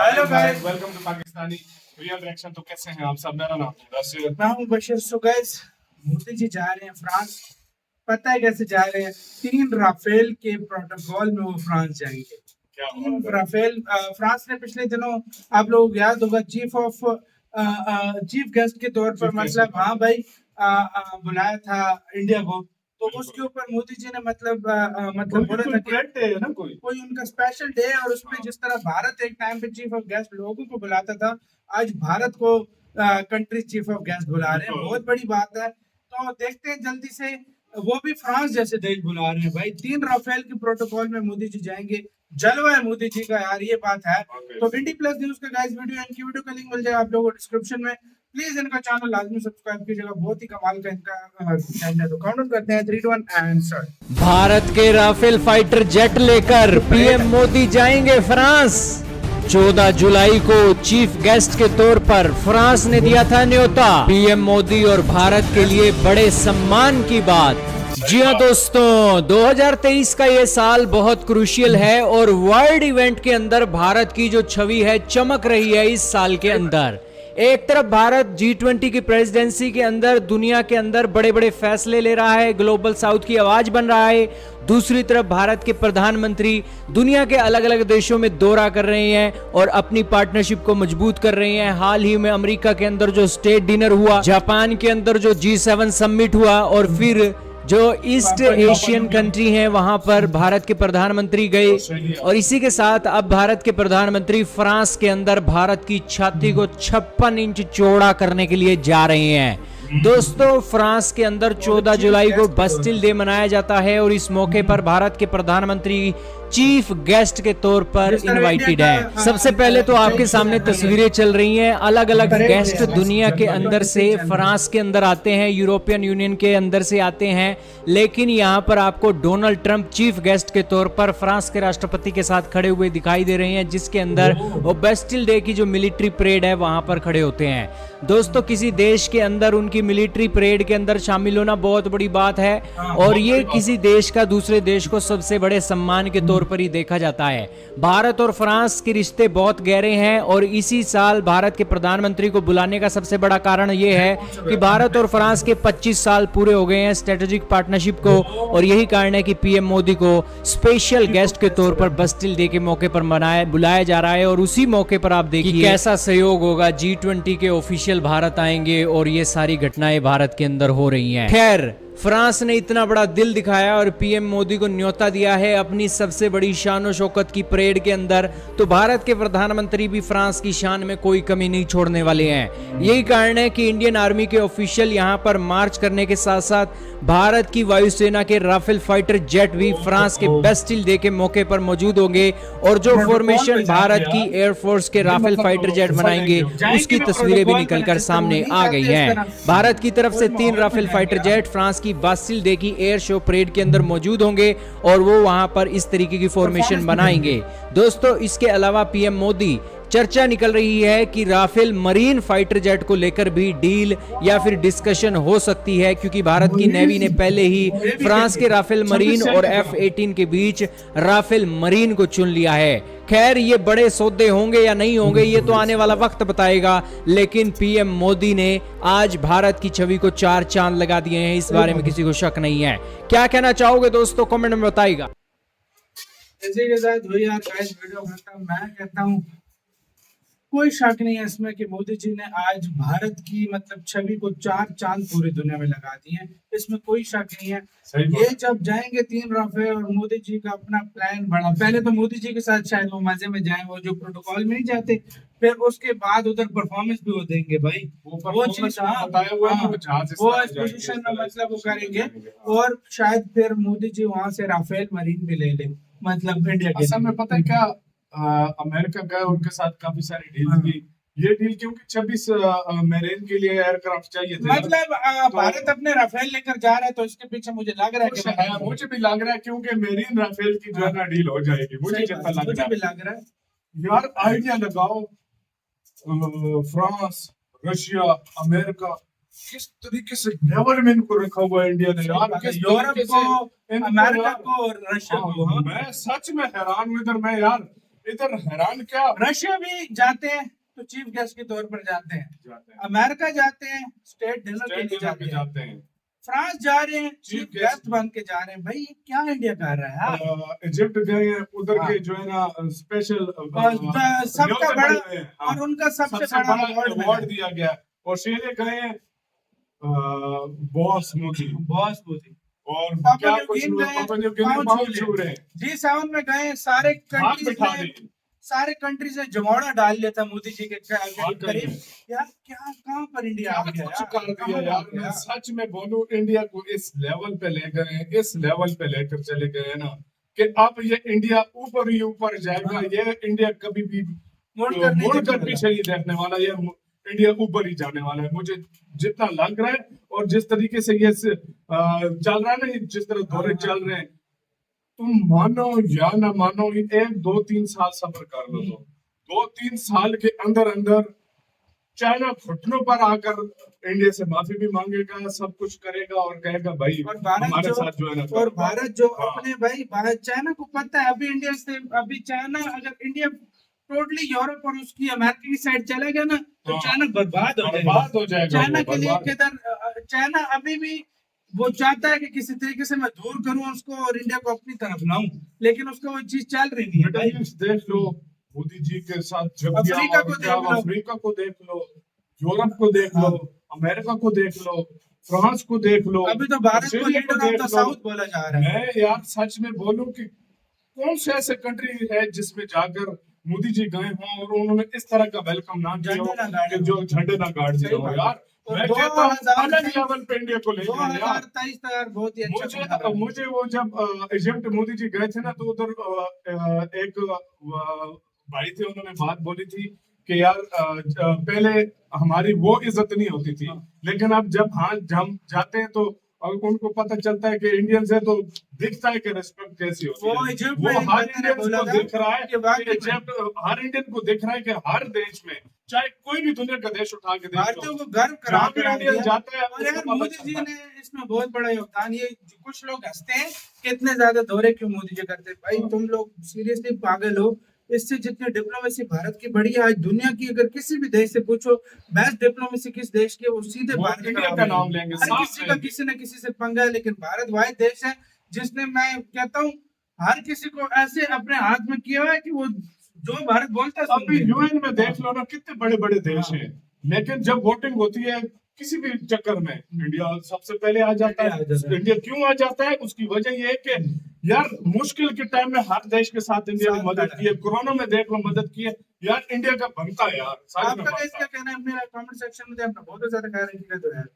Hello guys, welcome to Pakistani real reaction. तो कैसे हैं आप सब? मेरा नाम है बशीर। मैं हूं बशीर। सो गाइस, मोदी जी जा रहे हैं फ्रांस। पता है कैसे जा रहे हैं? 3 राफेल के प्रोटोकॉल में वो फ्रांस जाएंगे। क्या तीन बात है। राफेल फ्रांस ने पिछले दिनों, आप लोगों को याद होगा, चीफ गेस्ट के तौर पर Chief guest मतलब के तौर हाँ पर। भाई बुलाया था इंडिया को। तो बिल्कुल। उसके ऊपर मोदी जी ने मतलब कोई बोला कोई था कि ब्रांड है ना कोई। कोई उनका स्पेशल डे है। और उसमें हाँ। जिस तरह भारत एक टाइम पे चीफ ऑफ गेस्ट लोगों को बुलाता था, आज भारत को कंट्री चीफ ऑफ गेस्ट बुला रहे हैं। बिल्कुल। बहुत बड़ी बात है। तो देखते हैं जल्दी से, वो भी फ्रांस जैसे देश बुला रहे हैं भाई। 3 राफेल के प्रोटोकॉल में मोदी जी जाएंगे। जलवा है मोदी जी का यार, ये बात है। Okay. तो इंडी प्लस न्यूज का गाइस वीडियो, इनकी वीडियो का लिंक मिल जाएगा आप लोगों को डिस्क्रिप्शन में। प्लीज इनका चैनल लाजमी सब्सक्राइब कीजिएगा, बहुत ही कमाल का इनका चैनल है। तो काउंट करते हैं 3 2 1 एंड स्टार्ट। भारत के राफेल फाइटर जेट लेकर पीएम मोदी जाएंगे फ्रांस। 14 जुलाई को चीफ गेस्ट के तौर पर फ्रांस ने दिया था न्योता। पीएम मोदी और भारत के लिए बड़े सम्मान की बात। जी हाँ दोस्तों, 2023 का ये साल बहुत क्रूशियल है और वर्ल्ड इवेंट के अंदर भारत की जो छवि है चमक रही है इस साल के अंदर। एक तरफ भारत G20 की प्रेसिडेंसी के अंदर दुनिया के अंदर बड़े बड़े फैसले ले रहा है, ग्लोबल साउथ की आवाज बन रहा है। दूसरी तरफ भारत के प्रधानमंत्री दुनिया के अलग अलग देशों में दौरा कर रहे हैं और अपनी पार्टनरशिप को मजबूत कर रहे हैं। हाल ही में अमेरिका के अंदर जो स्टेट डिनर हुआ, जापान के अंदर जो G7 समिट हुआ, और फिर जो ईस्ट एशियन कंट्री हैं वहां पर भारत के प्रधानमंत्री गए। और इसी के साथ अब भारत के प्रधानमंत्री फ्रांस के अंदर भारत की छाती को 56 इंच चौड़ा करने के लिए जा रहे हैं। दोस्तों, फ्रांस के अंदर 14 जुलाई को बस्टिल डे मनाया जाता है और इस मौके पर भारत के प्रधानमंत्री चीफ गेस्ट के तौर पर इनवाइटेड है। सबसे पहले तो आपके सामने तस्वीरें चल रही हैं। अलग अलग गेस्ट दुनिया के अंदर से फ्रांस के अंदर आते हैं, यूरोपियन यूनियन के अंदर से आते हैं, लेकिन यहाँ पर आपको डोनाल्ड ट्रंप चीफ गेस्ट के तौर पर फ्रांस के राष्ट्रपति के साथ खड़े हुए दिखाई दे रहे हैं, जिसके अंदर वो बस्टिल डे की जो मिलिट्री परेड है वहां पर खड़े होते हैं। दोस्तों, किसी देश के अंदर उनकी मिलिट्री परेड के अंदर शामिल होना बहुत बड़ी बात है और ये किसी देश का दूसरे देश को सबसे बड़े सम्मान के तौर पर ही देखा जाता है। भारत और फ्रांस के रिश्ते बहुत गहरे हैं और इसी साल भारत के प्रधानमंत्री को बुलाने का सबसे बड़ा कारण यह है कि भारत और फ्रांस के 25 साल पूरे हो गए हैं स्ट्रेटेजिक पार्टनरशिप को, और यही कारण है कि पीएम मोदी को स्पेशल गेस्ट के तौर पर बस्टिल डे के मौके पर बुलाया जा रहा है। और उसी मौके पर आप देखिए कैसा सहयोग होगा। G20 के ऑफिशियल भारत आएंगे और ये सारी घटनाएं भारत के अंदर हो रही हैं। खैर, फ्रांस ने इतना बड़ा दिल दिखाया और पीएम मोदी को न्योता दिया है अपनी सबसे बड़ी शान और शौकत की परेड के अंदर, तो भारत के प्रधानमंत्री भी फ्रांस की शान में कोई कमी नहीं छोड़ने वाले हैं। यही कारण है कि इंडियन आर्मी के ऑफिशियल यहां पर मार्च करने के साथ साथ भारत की वायुसेना के राफेल फाइटर जेट भी फ्रांस के बस्टिल डे के मौके पर मौजूद होंगे। और जो फॉर्मेशन भारत की एयरफोर्स के राफेल फाइटर जेट बनाएंगे उसकी तस्वीरें भी निकलकर सामने आ गई हैं। भारत की तरफ से 3 राफेल फाइटर जेट फ्रांस की बस्टिल डे की एयर शो परेड के अंदर मौजूद होंगे और वो वहां पर इस तरीके की फॉर्मेशन बनाएंगे। दोस्तों, इसके अलावा पीएम मोदी, चर्चा निकल रही है कि राफेल मरीन फाइटर जेट को लेकर भी डील या फिर डिस्कशन हो सकती है, क्योंकि भारत की नेवी ने पहले ही फ्रांस के राफेल मरीन और F-18 के बीच राफेल मरीन को चुन लिया है। खैर, ये बड़े सौदे होंगे या नहीं होंगे ये तो आने वाला वक्त बताएगा, लेकिन पीएम मोदी ने आज भारत की छवि को 4 चांद लगा दिए हैं, इस बारे में किसी को शक नहीं है। क्या कहना चाहोगे दोस्तों, कमेंट में बताइएगा। इसी के साथ हुई यार गाइस वीडियो खत्म। मैं कहता हूँ कोई शक नहीं है इसमें कि मोदी जी ने आज भारत की मतलब छवि को 4 चांद पूरी दुनिया में लगा दिए हैं। इसमें कोई शक नहीं है। ये जब जाएंगे 3 राफेल और मोदी जी का अपना प्लान बड़ा, पहले तो मोदी जी के साथ शायद वो मजे में जाए, वो जो प्रोटोकॉल में नहीं जाते, फिर उसके बाद उधर परफॉर्मेंस भी वो देंगे भाई। वो चीज वो इस पोजीशन में मतलब वो करेंगे और शायद फिर मोदी जी वहां से राफेल मरीन भी ले ले, मतलब इंडिया के। असल में पता है क्या, अमेरिका गए, उनके साथ काफी सारी डील की। ये डील क्योंकि 26 मेरीन के लिए एयरक्राफ्ट चाहिए थे, मतलब भारत अपने राफेल लेकर जा रहा है, तो इसके पीछे मुझे लग रहा है कि मुझे भी लग रहा है क्योंकि मेरीन राफेल की जो है ना डील हो जाएगी। मुझे जितना लग रहा है यार, आइडिया लगाओ, फ्रांस, रशिया, अमेरिका, किस तरीके से गवर्नमेंट को रखा हुआ है इंडिया ने यार, किस यूरोप को, अमेरिका को और रशिया को। मैं सच में हैरान हूं इधर। मैं यार इधर हैरान क्या रशिया भी जाते हैं तो चीफ गेस्ट के तौर पर जाते हैं, जाते हैं, अमेरिका जाते हैं स्टेट डिनर के स्टेट लिए डिनर पे जाते हैं, जाते हैं, फ्रांस जा रहे हैं चीफ Chief गेस्ट guest बन के जा रहे हैं। भाई ये क्या इंडिया कर रहा है यार? इजिप्ट गए हैं, उधर हाँ। के जो है ना स्पेशल सबका बड़ा और उनका सबसे बड़ा अवार्ड अवार्ड दिया गया। ऑस्ट्रेलिया गए हैं बॉस मोदी, बॉस मोदी, और पापा क्या न्यू कुछ गिनी गए, पापा न्यू गिनी पाँव पाँव छू छू ले। रहे हैं, G7 में गए, सारे हाथ कंट्रीज बिठा में दी। सारे कंट्रीज ने जमौड़ा डाल लिया था मोदी जी के वाकई करीब। में। यार क्या कहाँ पर इंडिया आ गया कुछ यार? कर दिया कहाँ यार। आ गया? मैं सच में बोलूं, इंडिया को इस लेवल पे ले गए, इस लेवल पे लेकर चले गए ना कि अब ये इंडिया ऊपर ही ऊपर जाएगा। हाँ। ये इंडिया कभी भी मुड़कर नहीं देखने वाला। पीछे नहीं देखने वाला। ये इंडिया ऊपर ही जाने वाला है, मुझे जितना लग रहा है। और जिस तरीके से ये चल रहा है ना, जिस तरह दौरे हाँ। चल रहे हैं, तुम मानो या ना मानो, 1-2-3 साल सब्र कर लो। तो 2-3 साल के अंदर अंदर चाइना घुटनों पर आकर इंडिया से माफी भी मांगेगा, सब कुछ करेगा और कहेगा भाई और भारत हमारे जो साथ जो है ना और करो। भारत जो हाँ। अपने भाई भारत चाइना को पता है अभी इंडिया से, अभी चाइना अगर इंडिया टोटली यूरोप और उसकी अमेरिका की साइड चलेगा ना तो हाँ। चाइना बर्बाद हो जाएगा। बर्बाद हो जाएगा चाइना वो, के लिए बर्बाद। किधर चाइना अभी भी वो चाहता है कि किसी तरीके से मैं दूर करूं उसको और इंडिया को अपनी तरफ लाऊं, लेकिन उसको वो चीज चल रही नहीं है भाई। मिडिल ईस्ट देख लो, मोदी जी के साथ जब भी अफ्रीका आओ, को देख जाओ, लो। अफ्रीका को देख लो, यूरोप को देख लो, अमेरिका को देख लो, फ्रांस को देख लो, अभी तो भारत को ऑस्ट्रेलिया लीडर ऑफ देख द लो। साउथ बोला जा रहा है। मैं यार सच में बोलूं कि कौन से ऐसे कंट्री है जिसमें जाकर मोदी जी गए हों और उन्होंने इस तरह का वेलकम ना किया हो झंडे ना गाड़े कि जो झंडे ना गाड़ दिए सही हो बात यार। है। मैं और कहता हूं 2023 अलग लेवल पे इंडिया को ले गए यार। 2023 तक यार बहुत ही अच्छा बना रहा है। मुझे वो जब इजिप्ट मोदी जी गए थे ना, तो उधर एक भाई थे, उन्होंने बात बोली थी कि यार पहले हमारी वो इज्जत नहीं होती थी, लेकिन अब जब हम जाते हैं तो और उनको पता चलता है कि इंडियंस है, तो दिखता है कि रिस्पेक्ट कैसी होती वो है। इजिप्ट वो में हर मैंने इंडियन बोला को था दिख रहा है कि वाकई कि इजिप्ट हर इंडियन को दिख रहा है कि हर देश में, चाहे कोई भी दुनिया का देश उठा के देख भारतीयों लो, को गर्व करा जहाँ भी दिया। इंडियन जाता है और यार उसको पता मोदी जी चलता है। ने इसमें बहुत बड़ा योगदान, ये कुछ लोग हंसते हैं कि इतने ज्यादा दौरे क्यों मोदी जी करते हैं। भाई तुम लोग सीरियसली पागल हो। इससे जितनी डिप्लोमेसी भारत की बढ़ी है, आज दुनिया की अगर किसी भी देश से पूछो बेस्ट डिप्लोमेसी किस देश की है, वो सीधे वो भारत इंडिया का नाम लेंगे, हर साफ किसी का लेंगे। किसी न किसी से पंगा है, लेकिन भारत वाहिद देश है जिसने, मैं कहता हूँ, हर किसी को ऐसे अपने हाथ में किया हुआ है कि वो जो भारत बोलता है अभी सुनते हैं। यूएन में देख लो ना, कितने बड़े बड़े देश हैं, लेकिन जब वोटिंग होती है किसी भी चक्कर में, इंडिया सबसे पहले आ जाता इंडिया आ जाता है। है। इंडिया क्यों आ जाता है? उसकी वजह ये है कि यार मुश्किल के टाइम में हर देश के साथ इंडिया ने साथ मदद खड़ा की है। कोरोना में देख लो मदद की है यार, इंडिया का बनता है यार, सच में आपका बनता इसका है। कहना है, मेरा कमेंट सेक्शन में अपना बहुत ज्यादा ख्याल रखिएगा तो यार।